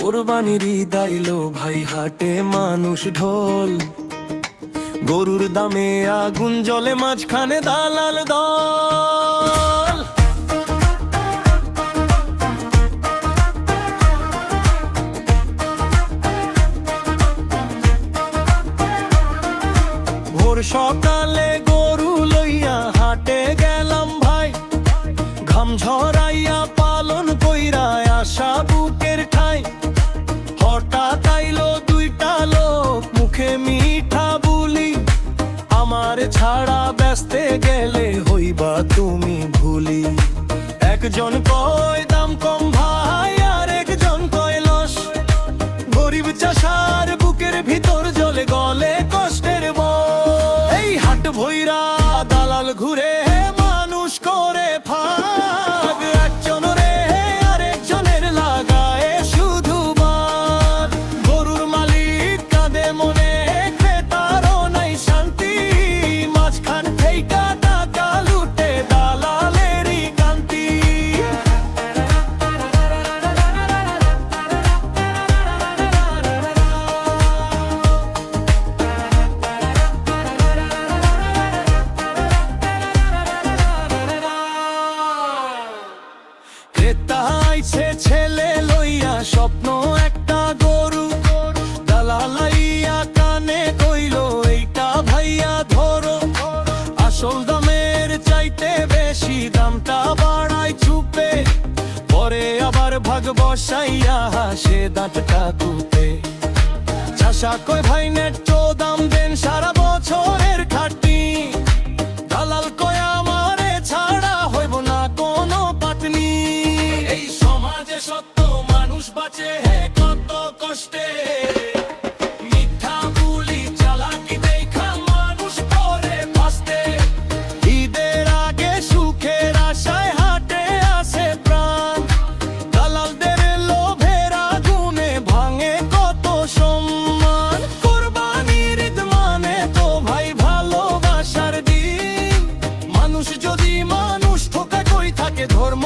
কোরবানির ঈদ আইলো ভাই, হাটে মানুষ ঢোল, গরুর দামে আগুন জ্বলে, মাঝখানে দালাল দল। ভোর সকালে গরু লইয়া হাটে গেলাম ভাই, ঘাম ঝরাইয়া পালন কইরা আশা বুকের ঠাই। হঠাৎ আইলো দুইটা লোক, মুখে মিঠা বুলি, আমার ছাড়া ব্যস্তে গেলে হইবা তুমি ভুলি। একজন কয় দাম কম ভাই, আর একজন কয় লস, গরিব চাষার বুকের ভিতর জ্বলে গলে কষ্টের বল। এই হাট ভৈরা দালাল ঘুরে মানুষ করে ভাগ, একজন রে আরেকজনের লাগায় শুধু বাদ। গরুর মালিক কাঁদে মনে, ক্রেতারও নাই শান্তি, মাঝখান থেকে টাকা লুটে দালালেরই কান্তি। ক্রেতা আইছে ছেলে লইয়া, স্বপ্ন একটা গরু, দালালাইয়া কানে কইল এইটা ভাইয়া ধরো। আসল দামের চাইতে বেশি দামটা বাড়াই চুপে, পরে আবার ভাগ বসাইয়া হাসে দাঁতটা কুপে। চাষা কয় ভাই ন্যায্য দাম দেন, সারা বছরের খাটি। দালাল কয় আমারে ছাড়া হইব না কোনো পাটনি। এই সমাজে সত্য মানুষ বাঁচে কত কষ্টে, মিথ্যা বুলি চালাকি দেখা মানুষ পরে ফাঁসতে। ঈদের আগে সুখের আশায় হাটে আসে প্রাণ, দালালদের লোভের আগুনে ভাঙে কত সম্মান। কোরবানির ঈদ মানে তো ভাই ভালোবাসার দিন, মানুষ যদি মানুষ ঠোকা কই থাকে ধর্ম